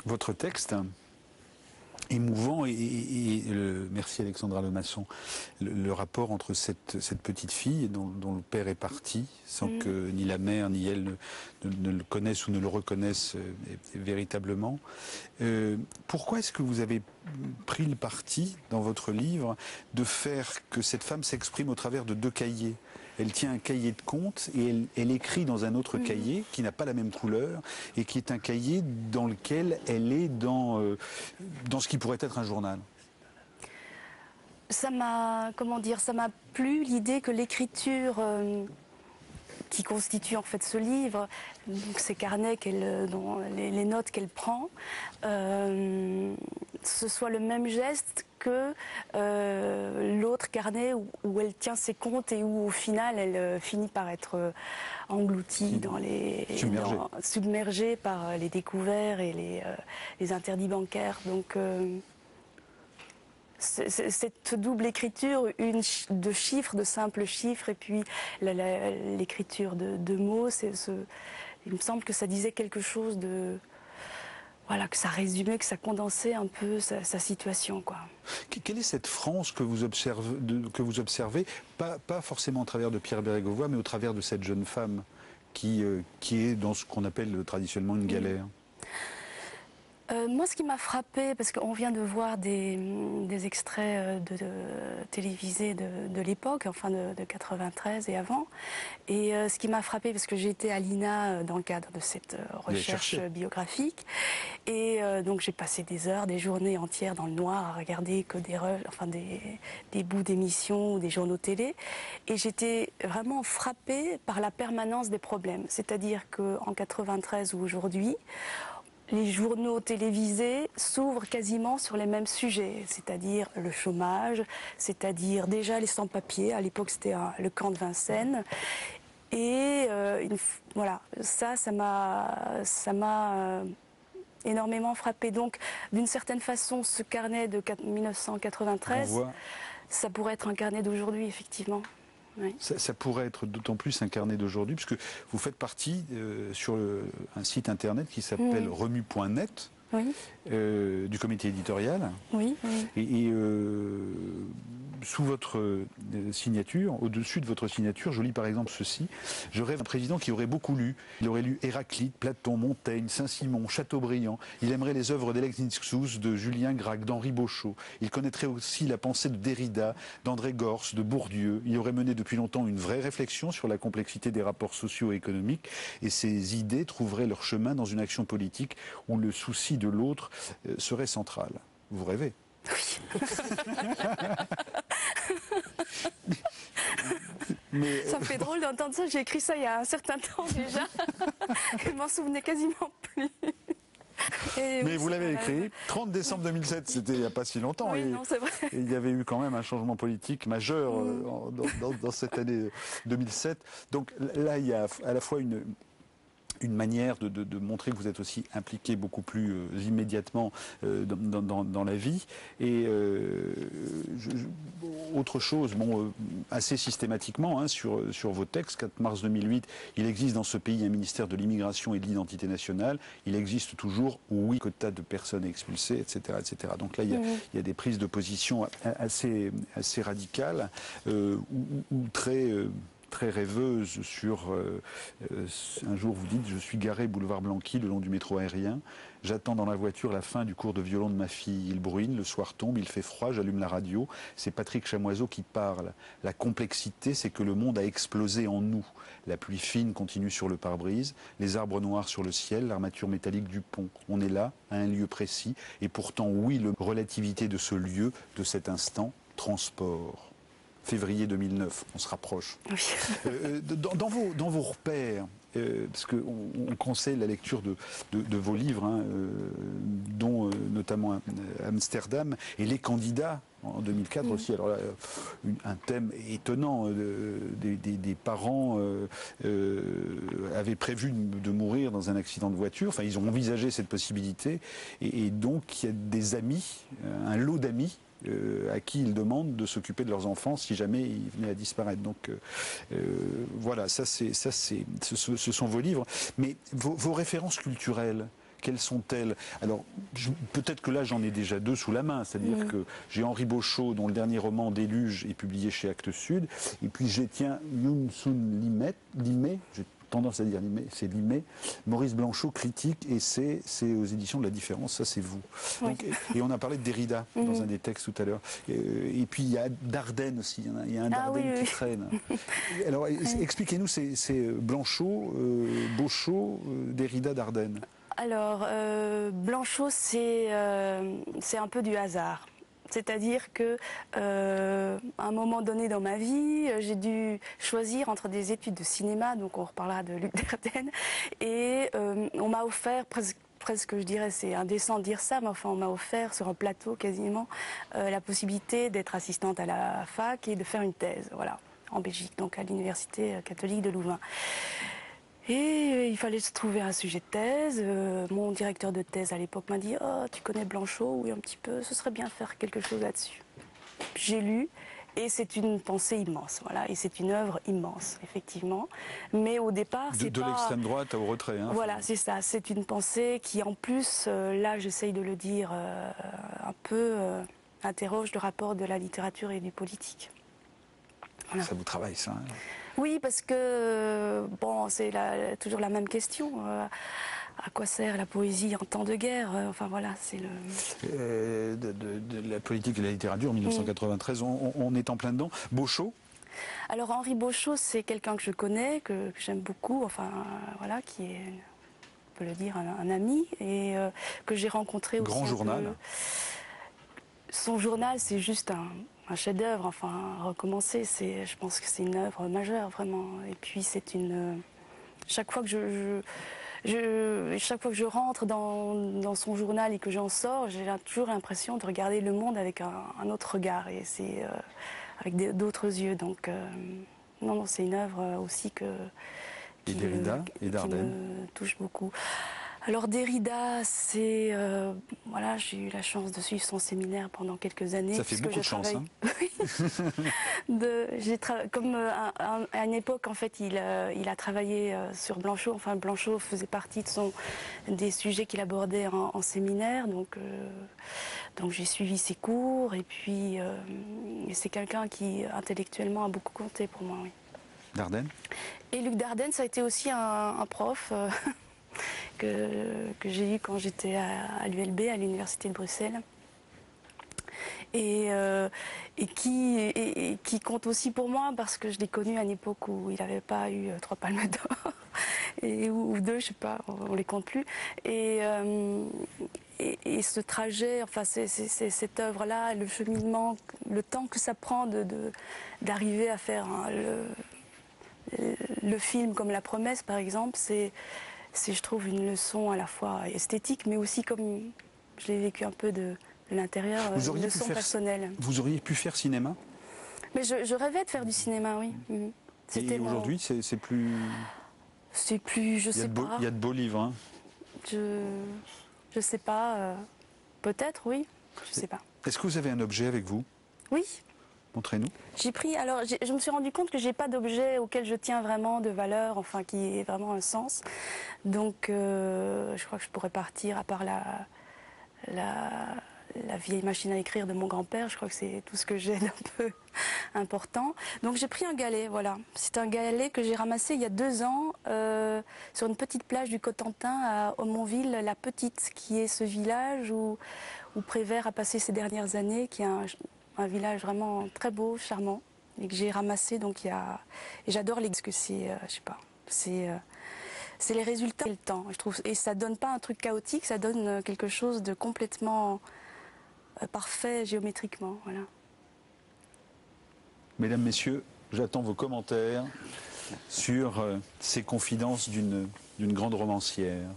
Votre texte émouvant merci Alexandra Lemasson, le rapport entre cette petite fille dont le père est parti sans que ni la mère ni elle ne le connaissent ou ne le reconnaissent véritablement. Pourquoi est-ce que vous avez pris le parti dans votre livre de faire que cette femme s'exprime au travers de deux cahiers? Elle tient un cahier de contes et elle écrit dans un autre cahier qui n'a pas la même couleur et qui est un cahier dans lequel elle est dans ce qui pourrait être un journal. Ça m'a, ça m'a plu l'idée que l'écriture qui constitue en fait ce livre, donc ces carnets dont les notes qu'elle prend, ce soit le même geste que l'autre carnet où elle tient ses comptes et où au final elle finit par être engloutie submergée par les découverts et les interdits bancaires. Donc cette double écriture, de chiffres, de simples chiffres, et puis l'écriture de mots, il me semble que ça disait quelque chose de... Voilà, que ça résumait, que ça condensait un peu sa situation, quoi. Quelle est cette France que vous observez, pas forcément au travers de Pierre Bérégovoy, mais au travers de cette jeune femme qui est dans ce qu'on appelle traditionnellement une galère? Moi, ce qui m'a frappé, parce qu'on vient de voir des extraits télévisés de l'époque, enfin de 93 et avant, et ce qui m'a frappé, parce que j'ai été à l'INA dans le cadre de cette recherche biographique, et donc j'ai passé des heures, des journées entières dans le noir à regarder que des bouts d'émissions ou des journaux télé, et j'étais vraiment frappée par la permanence des problèmes. C'est-à-dire qu'en 93 ou aujourd'hui, les journaux télévisés s'ouvrent quasiment sur les mêmes sujets, c'est-à-dire le chômage, c'est-à-dire déjà les sans-papiers, à l'époque c'était le camp de Vincennes, et voilà, ça m'a énormément frappé. Donc d'une certaine façon, ce carnet de 1993, ça pourrait être un carnet d'aujourd'hui, effectivement. Oui. Ça pourrait être d'autant plus un carnet d'aujourd'hui, puisque vous faites partie sur un site internet qui s'appelle remue.net, oui. Du comité éditorial. Oui, oui. Et sous votre signature, au-dessus de votre signature, je lis par exemple ceci: je rêve d'un président qui aurait beaucoup lu. Il aurait lu Héraclite, Platon, Montaigne, Saint-Simon, Chateaubriand. Il aimerait les œuvres d'Alex Nixous, de Julien Gracq, d'Henri Beauchot. Il connaîtrait aussi la pensée de Derrida, d'André Gorz, de Bourdieu. Il aurait mené depuis longtemps une vraie réflexion sur la complexité des rapports sociaux et économiques, et ses idées trouveraient leur chemin dans une action politique où le souci de l'autre serait central. Vous rêvez? Oui. Mais ça me fait drôle d'entendre ça, j'ai écrit ça il y a un certain temps déjà. Je m'en souvenais quasiment plus. Mais oui, vous l'avez écrit, 30 décembre 2007, c'était il n'y a pas si longtemps. Oui, non, c'est vrai. Et il y avait eu quand même un changement politique majeur dans cette année 2007. Donc là, il y a à la fois une manière de montrer que vous êtes aussi impliqué beaucoup plus immédiatement dans la vie. Et autre chose, assez systématiquement sur vos textes, 4 mars 2008, il existe dans ce pays un ministère de l'immigration et de l'identité nationale. Il existe toujours, oui, quota de personnes expulsées, etc., etc. Donc là, il y a des prises de position assez radicales ou très rêveuse sur... un jour vous dites: je suis garé boulevard Blanqui le long du métro aérien, j'attends dans la voiture la fin du cours de violon de ma fille, il bruine, le soir tombe, il fait froid, j'allume la radio, c'est Patrick Chamoiseau qui parle. La complexité, c'est que le monde a explosé en nous. La pluie fine continue sur le pare-brise, les arbres noirs sur le ciel, l'armature métallique du pont. On est là, à un lieu précis, et pourtant oui, la relativité de ce lieu, de cet instant, transport. Février 2009, on se rapproche. Oui. Dans vos repères, parce qu'on conseille la lecture de vos livres, dont notamment Amsterdam et Les Candidats en 2004 aussi. Alors là, un thème étonnant, des parents avaient prévu de mourir dans un accident de voiture. Enfin, ils ont envisagé cette possibilité, et donc il y a des amis, un lot d'amis, à qui ils demandent de s'occuper de leurs enfants si jamais ils venaient à disparaître. Donc voilà, ce sont vos livres. Mais vos références culturelles, quelles sont-elles? Alors, peut-être que là, j'en ai déjà deux sous la main. C'est-à-dire que j'ai Henri Beauchot, dont le dernier roman Déluge est publié chez Actes Sud. Et puis j'ai, tiens, Youn Sun Limé, j'ai tendance à dire Limé, c'est Limé. Maurice Blanchot, Critique, et c'est aux éditions de La Différence, ça c'est vous. Oui. Donc, et on a parlé de Derrida dans un des textes tout à l'heure. Et puis il y a Dardenne aussi, il y a un Dardenne qui traîne. Alors expliquez-nous, c'est Blanchot, Beauchot, Derrida, Dardenne. Alors, Blanchot, c'est un peu du hasard. C'est-à-dire que à un moment donné dans ma vie, j'ai dû choisir entre des études de cinéma, donc on reparlera de Luc Dardenne, et on m'a offert presque, je dirais, c'est indécent de dire ça, mais enfin on m'a offert sur un plateau quasiment la possibilité d'être assistante à la fac et de faire une thèse, voilà, en Belgique, donc à l'université catholique de Louvain. Et il fallait se trouver un sujet de thèse. Mon directeur de thèse à l'époque m'a dit « Oh, tu connais Blanchot? Oui, un petit peu, ce serait bien de faire quelque chose là-dessus. » J'ai lu et c'est une pensée immense, voilà. Et c'est une œuvre immense, effectivement. Mais au départ, c'est pas... De l'extrême droite au retrait. Hein, voilà, c'est ça. C'est une pensée qui, en plus, là, j'essaye de le dire un peu, interroge le rapport de la littérature et du politique. Voilà. Ça vous travaille, ça, hein. Oui, parce que bon, c'est toujours la même question. À quoi sert la poésie en temps de guerre? Enfin voilà, c'est le... de la politique et de la littérature, 1993, on est en plein dedans. Beauchot? Alors Henri Beauchot, c'est quelqu'un que je connais, que j'aime beaucoup, enfin voilà, qui est, on peut le dire, un ami, et que j'ai rencontré aussi. Grand journal. Son journal, c'est juste un chef-d'œuvre, enfin, recommencer, je pense que c'est une œuvre majeure, vraiment. Et puis, c'est une... Chaque fois que chaque fois que je rentre dans son journal et que j'en sors, j'ai toujours l'impression de regarder le monde avec un autre regard, et c'est avec d'autres yeux. Donc, non, c'est une œuvre aussi et Derrida et Dardenne qui me touche beaucoup. Alors Derrida, c'est voilà, j'ai eu la chance de suivre son séminaire pendant quelques années. Ça fait beaucoup de chance, hein. Comme à une époque, en fait, il a travaillé sur Blanchot. Enfin, Blanchot faisait partie des sujets qu'il abordait en séminaire. Donc j'ai suivi ses cours. Et puis, c'est quelqu'un qui, intellectuellement, a beaucoup compté pour moi, oui. Dardenne? Et Luc Dardenne, ça a été aussi un prof... que j'ai eu quand j'étais à l'ULB, à l'Université de Bruxelles, et qui compte aussi pour moi parce que je l'ai connu à une époque où il n'avait pas eu 3 palmes d'or, ou 2, je sais pas, on les compte plus. Et ce trajet, enfin cette œuvre-là, le cheminement, le temps que ça prend d'arriver à faire le film comme La Promesse, par exemple, c'est, je trouve, une leçon à la fois esthétique, mais aussi, comme je l'ai vécu un peu de l'intérieur, une leçon personnelle. Vous auriez pu faire cinéma? Mais je rêvais de faire du cinéma, oui. Et aujourd'hui, c'est plus... C'est plus, je sais pas. Il y a de beaux livres, hein. Je sais pas. Peut-être, oui. Je sais pas. Est-ce que vous avez un objet avec vous? Oui. Montrez-nous. J'ai pris, alors je me suis rendu compte que j'ai pas d'objet auquel je tiens vraiment de valeur, enfin qui ait vraiment un sens. Donc je crois que je pourrais partir, à part la vieille machine à écrire de mon grand-père, je crois que c'est tout ce que j'ai d'un peu important. Donc j'ai pris un galet, voilà. C'est un galet que j'ai ramassé il y a 2 ans sur une petite plage du Cotentin à Aumonville-la-Petite, qui est ce village où Prévert a passé ses dernières années, qui est un village vraiment très beau, charmant, et que j'ai ramassé. Donc et j'adore parce que c'est, je sais pas, c'est les résultats et le temps, je trouve. Et ça donne pas un truc chaotique, ça donne quelque chose de complètement parfait géométriquement, voilà. Mesdames, Messieurs, j'attends vos commentaires sur ces confidences d'une grande romancière.